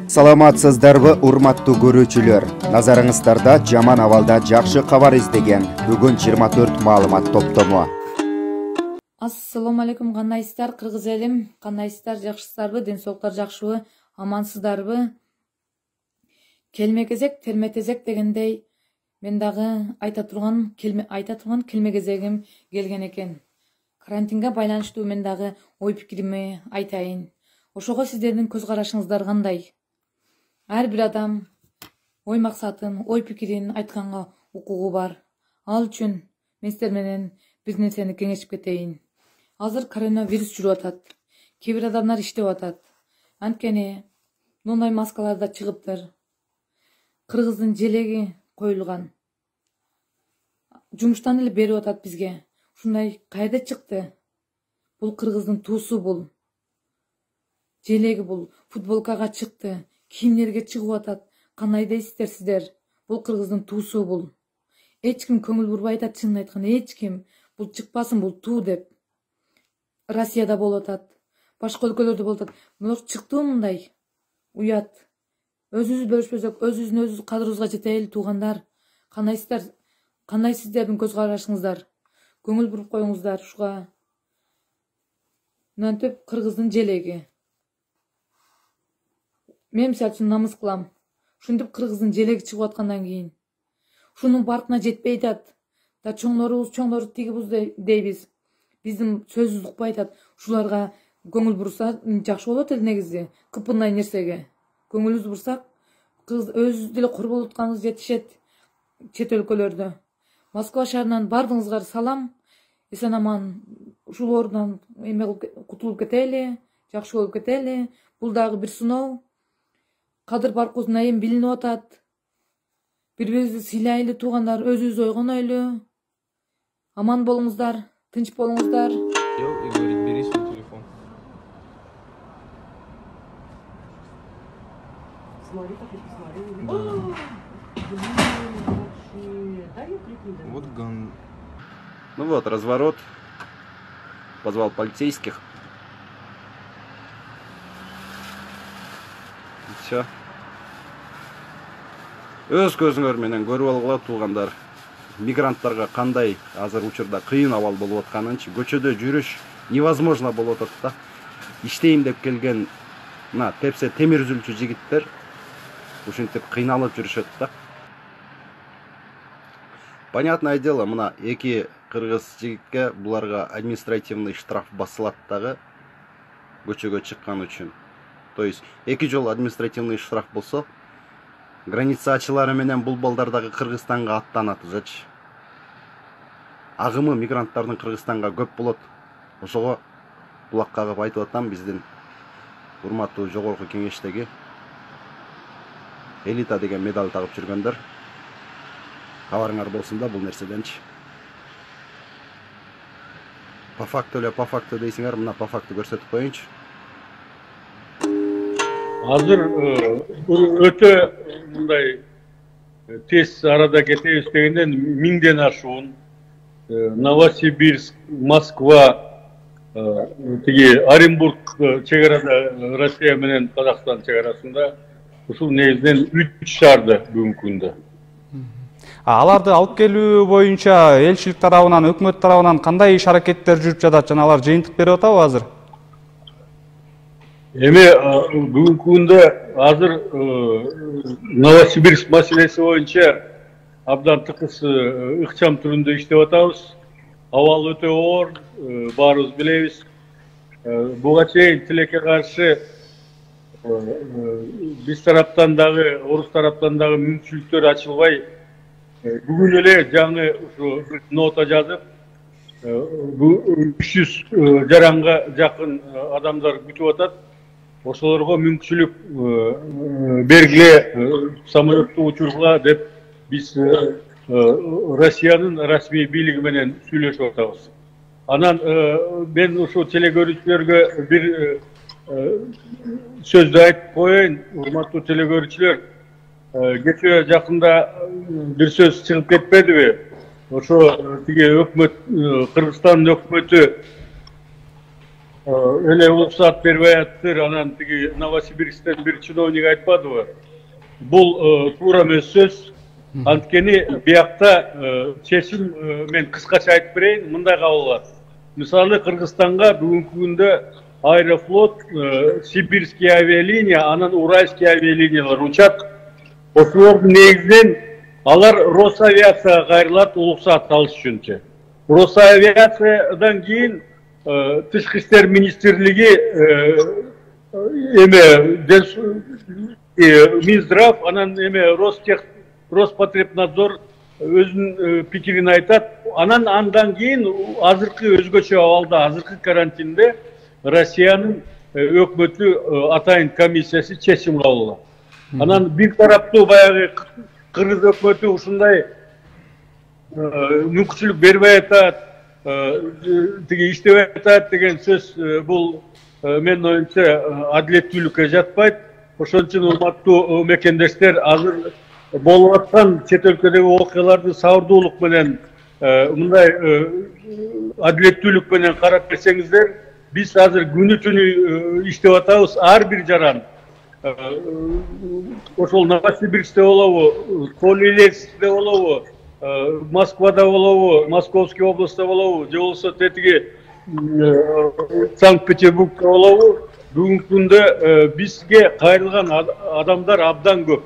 Саламатсыздарбы, урматтуу көрүүчүлөр. Назарыңыздарда жаман абалда жакшы кабар издеген бүгүн 24 маалымат топтому. Ассаламу алейкум, кандайсыздар кыргыз элим? Кандайсыздар, жакшысыздарбы? Ден соолуктар жакшыбы? Амансыздарбы? Келме кезек, терме тезек дегендей, мен дагы айта турган келме кезегим келген экен. Карантинге байланыштуу мен дагы ой пикирими айтайын. Ошого сиздердин көз карашыңыздар кандай? Ар бир адам ой максатын, ой пикирин айтканга укугу бар. Ал үчүн мен сиздер менен бир нерсени кеңешип кетейин. Азыр коронавирус жүрүп атат. Кээ бир адамдар иштеп атат. Анткени мындай маскалар да чыгыптыр. Кыргыздын желеги коюлган. Жумуштан эле берип атат бизге. Ушундай кайда чыкты? Бул кыргыздын туусу бул. Желеги бул, футболкага чыкты. Кийимдерге чыгып атат. Кандай дейсиздер сиздер? Бул кыргыздын туусу бул. Эч ким көңүл бурбай атат, чынын айтканда эч ким бул чыкпасын, бул туу деп. Россияда болуп атат, башка өлкөлөрдө болуп атат. Бирок чыктыбы мындай? Уят. Өзүбүз бөлүшпөсөк, өзүбүздүн кадырыбызга жетели туугандар. Кандайсыздар? Кандай сиздердин көз карашыңыздар? Көңүл буруп коюңуздар ушуга. Мынтип кыргыздын желеги. Мен мисалы үчүн намыс кылам. Ушинтип кыргыздын желеги чыгып аткандан кийин ушунун баркына жетпей атат. Да чоңдорубуз тигибиз дейбиз. Биздин сөзүбүз укпай атат. Ушуларга көңүл бурса жакшы болот эле негизи. Кыпындай нерсеге көңүлүбүз бурсак, өзүбүз деле кор болуп атканыбыз жетишет чет өлкөлөрдө. Москва шаарынан бардыгыңызга салам. Эсен аман ушул оорунан кутулуп кетели, жакшы болуп кетели. Бул дагы бир сыноо. Кадыр баркыбыздын айым билинип атат. Бири-бирибизди сыйлайлы туугандар, өзүбүз ойгонойлу. Аман болуңуздар, тынч болуңуздар. И говорит, бери свой телефон. Смотри, как я посмотрела. Дай я прикину. Вот ган. Ну вот, разворот. Позвал полицейских. Все. Өз көзүңөр менен көрүп алгыла туугандар. Мигранттарга кандай азыр учурда кыйын абал болуп атканынчы, көчөдө жүрүш невозможно болуп атат да. Иштейм деп келген мына тепсе темир үзүлчү жигиттер ушинтип кыйналып жүрүшөт да. Понятное дело, мына эки кыргыз жигитке буларга административный штраф басылат дагы көчөгө чыккан үчүн. То есть эки жолу административный штраф болсо, граница ачылары менен бул балдар дагы Кыргызстанга аттанат узачы. Агымы мигранттардын Кыргызстанга көп болот. Ошого булак кагып айтып атам, биздин урматтуу жогорку кеңештеги элита деген медаль тагып жүргөндөр. Кабарыңар болсун да бул нерседенчи. По факту дейсиңер, мына по факту көрсөтүп коеюнчу. Азыр өтө мындай тез арада кетебиз дегенден 1000ден ашуун Новосибирск, Москва, тиги Оренбург чегарада, Россия менен Казакстан чегарасында ушул негизинен 3 шаарды бүгүнкү күндө. Аларды алып келүү боюнча элчилик тарабынан, өкмөт тарабынан кандай иш аракеттер жүрүп жатат жана алар жыйынтык берип атабы азыр? Эми бүгүнкү күндө азыр Новосибирск маселеси боюнча абдан тыкыз ыкчам түрүндө иштеп атабыз. Абал өтө оор, баарыбыз билебиз. Буга чейин тилекке каршы биз тараптан дагы, орус тараптан дагы мүмкүнчүлүктөр ачылбай, бүгүн эле жаңы ушу нота жазып, 300 жаранга жакын адамдар күтүп атат. Ошолорго мүмкүнчүлүк бергиле, самолетту учургула деп биз Россиянын расмий бийлиги менен сүйлөшүп атабыз. Анан мен ушу телекөрүүчүлөргө бир сөздү айтып коеюн, урматтуу телекөрүүчүлөр. Кечээ жакында бир сөз чыгып кетпедиби? Ошо тиги өкмөт, Кыргызстан өкмөтү Öyle ruhsat berbayаттыр, anан tigi Novosibirsk'ten bir чиновник айтпадыбы. Бул туура эмес сөз. Анткени биякта чечим мен кыскача айтып берейин, мындай кабыл бар. Мисалы Кыргызстанга бүгүнкү күндө Аэрофлот, Сибирские авиалиния, анан Уральские авиалиниялар учат. Ошолордун негизинен алар Росавиацияга кайрылат уруксат алыш үчүнчү. Росавиациядан кийин Тышкы иштер министрлиги Минздрав, анан Роспотребнадзор өзүнүн пикирин айтат. Андан кийин азыркы өзгөчө абалда, азыркы карантинде Россиянын өкмөтү атайын комиссиясы чечим кабыл алат. Анан бир тараптуу баягы Кыргыз өкмөтү ушундай мүмкүнчүлүк бербей атат, тиги иштебей атат деген сөз бул менин оюмча адилеттүүлүккө жатпайт. Ошон үчүн урматтуу мекендештер, азыр болуп аткан чет өлкөдөгү окуяларды сабырдуулук менен, мындай адилеттүүлүк менен карап берсеңиздер, биз азыр күнү түнү иштеп атабыз. Ар бир жаран ошол Новосибирскте болобу, Солилецкте болобу, Москвада болобу, Московский областта болобу, же болбосо тетиги Санкт-Петербургда болобу, бүгүнкү күндө бизге кайрылган адамдар абдан көп.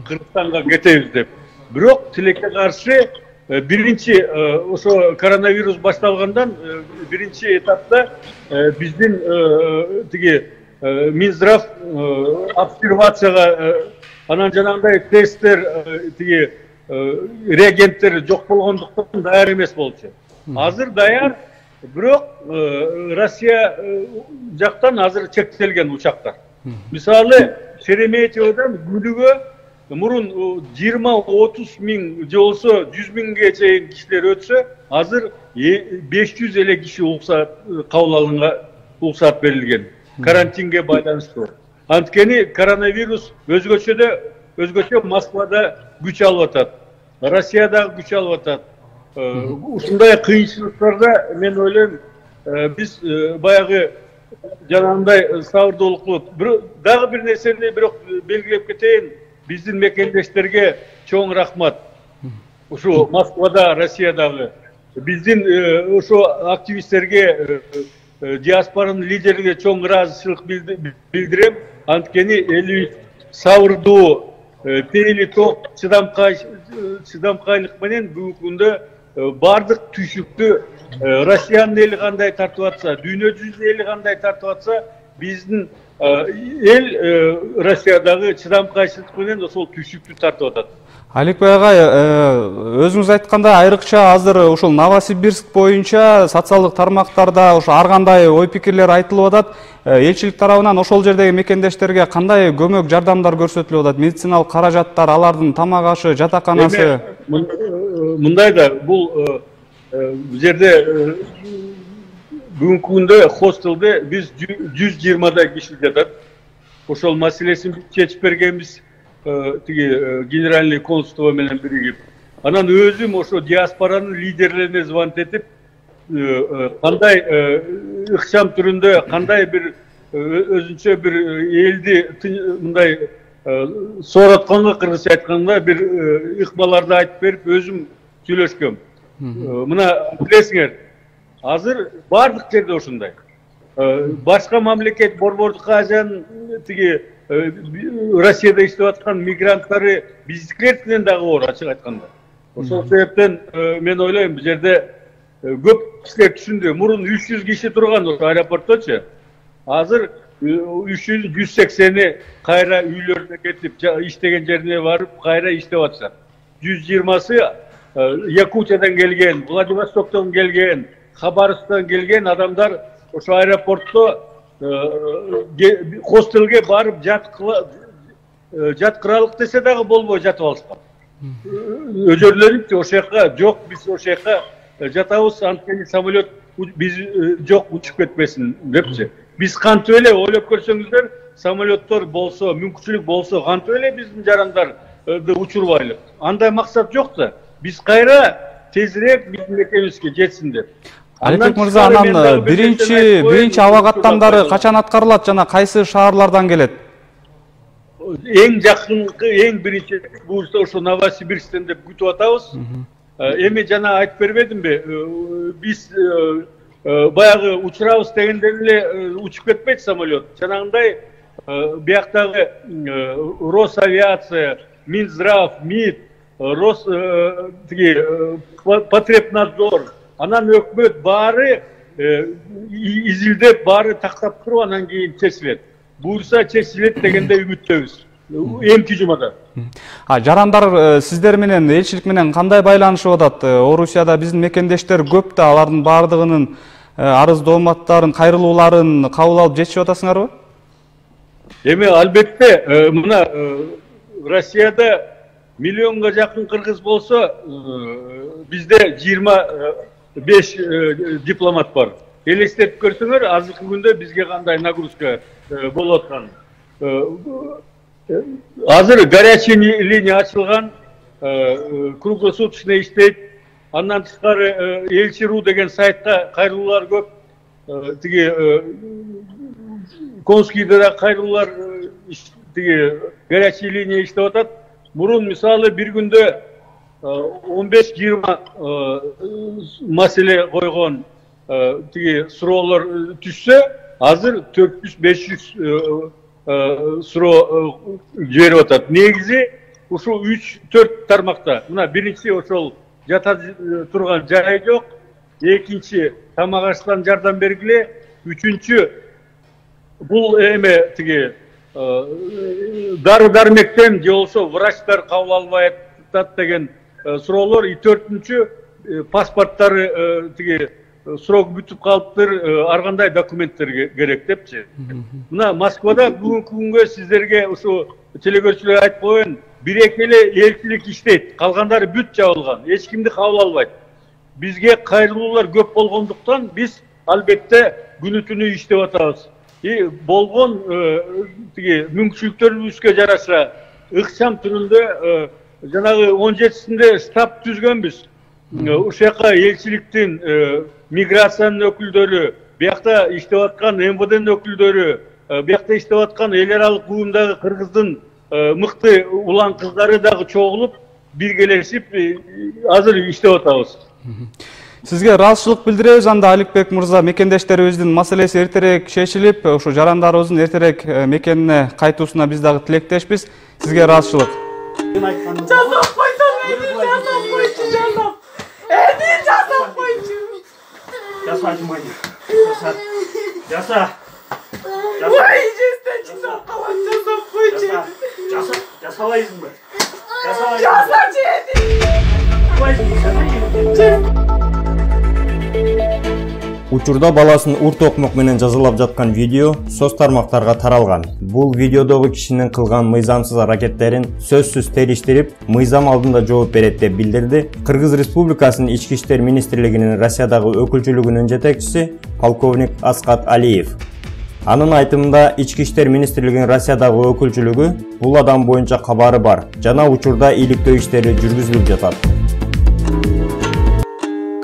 Кыргызстанга кетебиз деп. Бирок тилекке каршы биринчи ошо коронавирус башталгандан биринчи этапта биздин тиги Минздрав обсервацияга, анан жанагындай тесттер, тиги реагенттер жок болгондуктан даяр эмес болчу. Азыр даяр, бирок Россия жактан азыр чектелген учактар. Мисалы Шереметьеводон күнүгө мурун 20-30 миң же болсо 100 миңге чейин кишилер өтсө, азыр 500 эле киши кабыл алынга уруксат берилген. Карантинге байланыштуу. Анткени коронавирус өзгөчө Москвада күч алып атат, Россияда күч алып атат. Ушундай кыйынчылыктарда мен ойлойм, биз баягы жанагындай сабырдуулукту, дагы бир нерсени бирок белгилеп кетейин, биздин мекендештерге чоң рахмат. Ушу Москвада, Россиядагы биздин ошо активисттерге, диаспоранын лидерине чоң ыраазычылык билдирем. Анткени элибиз сабырдуу, пейили ток, чыдамкайлык менен бүгүнкү күндө бардык түйшүктү Россиянын эли кандай тартып атса, дүйнө жүзүнүн эли кандай тартып атса, биздин эл Россиядагы чыдамкайчылык менен ошол түйшүктү тартып атат. Аликбай агай, өзүңүз айткандай, айрыкча азыр ушул Новосибирск боюнча социалдык тармактарда ошо ар кандай ой пикирлер айтылып атат. Элчилик тарабынан ошол жердеги мекендештерге кандай көмөк, жардамдар көрсөтүлүп атат? Медициналык каражаттар, алардын тамак ашы, жатаканасы? Мындай да, бул жерде бүгүнкү күндө хостелде биз 120 киши жатат. Ошол маселесин чечип бергенбиз. Тиги генеральный консульство менен биригип. Анан өзүм ошо диаспоранын лидерлерине звонок этип, кандай ыкчам түрүндө, кандай бир өзүнчө бир элди мындай сооraтканга, кыргызча айтканда бир ыкмаларды айтып берип, өзүм сүйлөшкөм. Мына билесиңер, азыр бардык жерде ошондой. Башка мамлекет Борбордук Азиянын тиги Россияда иштеп аткан мигранттары биздикилерден дагы оор, ачык айтканда. Ошол себептен мен ойлойм, бул жерде көп кишилер түшүндү. Мурун 300 киши турган ошо аэропортточу. Азыр 180-и кайра үйлөрүнө кетип, иштеген жерине барып, кайра иштеп атышат. 120-сы Якутиядан келген, Владивостоктон келген, Хабаровсктан келген адамдар ошо аэропортто хостелге барып жаткыралык десе дагы болбой жатып алышкан. Өжөрлөрүнчү ошол жака жок, биз ошол жака жатабыз, анткени самолет биз жок учуп кетпесин депчи. Биз кантип эле ойлоп көрсөңүздөр, самолеттор болсо, мүмкүнчүлүк болсо, кантип эле биздин жарандарды учурбайлык. Андай максат жок да. Биз кайра тезирээк биздин мекенибизге жетсин деп. Аликбек мырза, анан биринчи аба каттамдары качан аткарылат жана кайсы шаарлардан келет? Эң жакынкы, эң биринчи буюрса ошо Новосибирсктен деп күтүп атабыз. Эми жана айтып бербедимби? Биз баягы учурабыз дегенден эле учуп кетпейт самолет. Жанагындай бияктагы Росавиация, Минздрав, МИД, Потребнадзор, анан өкмөт баары изилдеп, баары тактап туруп, анан кийин чечилет. Буюрса чечилет дегенде үмүттөбүз. Эмки жумада. Жарандар сиздер менен, элчилик менен кандай байланышып атат? Орусияда биздин мекендештер көп да, алардын баардыгынын арыз дооматтарын, кайрылууларын кабыл алып жетишип атасыңарбы? Эми албетте, мына Россияда миллионга жакын кыргыз болсо, бизде 25 дипломат бар. Элестетип көрсөңөр, азыркы күндө бизге кандай нагрузка болуп аткан. Азыр горячий линия ачылган, круглосуточный иштейт. Андан тышкары Элчи.ру деген сайтта кайрылуулар көп. Тиги Конскийде да кайрылуулар, тиги горячий линия иштеп атат. Мурун мисалы бир күндө 15-20 маселе койгон тиги суроолор түшсө, азыр 400-500 суроо жиберип атат. Негизи ушул 3-4 тармакта. Мына биринчи ошол жата турган жай жок, экинчи тамак аштан жардам бергиле, үчүнчү бул эме тиги дары-дармектен же болсо врачтар кабыл албай атат деген суроолор, төртүнчү паспорттары тиги срок бүтүп калыптыр, ар кандай документтер керек депчи. Мына Москвада бүгүнкү күнгө сиздерге ушу телекөрүүчүлөр айтып коеюн, бир-эки эле элчилик иштейт, калгандары бүт жабылган, эч кимди кабыл албайт. Бизге кайрылуулар көп болгондуктан биз албетте күнү-түнү иштеп атабыз. Болгон тиги мүмкүнчүлүктөрүбүзгө жараша ыкчам түрүндө жанагы 17-синде штаб түзгөнбүз. Ушул жака элчиликтин, миграциянын өкүлдөрү, биякта иштеп аткан МВДнын өкүлдөрү, биякта иштеп аткан эл аралык уюмдагы кыргыздын мыкты улан кыздары дагы чогулуп, биргелешип азыр иштеп атабыз. Сизге ыраазычылык билдиребиз. Анда Аликбек мырза, мекендештерибиздин маселеси эртерээк чечилип, ушу жарандарыбыздын эртерээк мекенине кайтуусуна биз дагы тилектешпиз. Сизге ыраазычылык. Жазап койчу, жаным. Жазап койчу. Жасадым аны. Жаса. Ой, жестен чыгып калат, жазап койчу. Жасабайсыңбы? Жаса жеди. Учурда баласын урт окмок менен жазалап жаткан видео соц тармактарга таралган. Бул видеодогу кишинин кылган мыйзамсыз аракеттерин сөзсүз териштирип, мыйзам алдында жооп берет деп билдирди Кыргыз Республикасынын Ички иштер министрлигинин Россиядагы өкүлчүлүгүнүн жетекчиси полковник Аскат Алиев. Анын айтымында Ички иштер министрлигинин Россиядагы өкүлчүлүгү бул адам боюнча кабары бар жана учурда иликтөө иштери жүргүзүлүп жатат.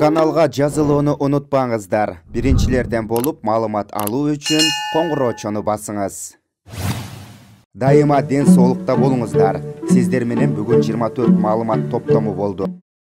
Каналга жазылууну унутпаңыздар. Биринчилерден болуп маалымат алуу үчүн коңгуроочону басыңыз. Дайыма ден соолукта болуңуздар. Сиздер менен бүгүн 24 маалымат топтому болду.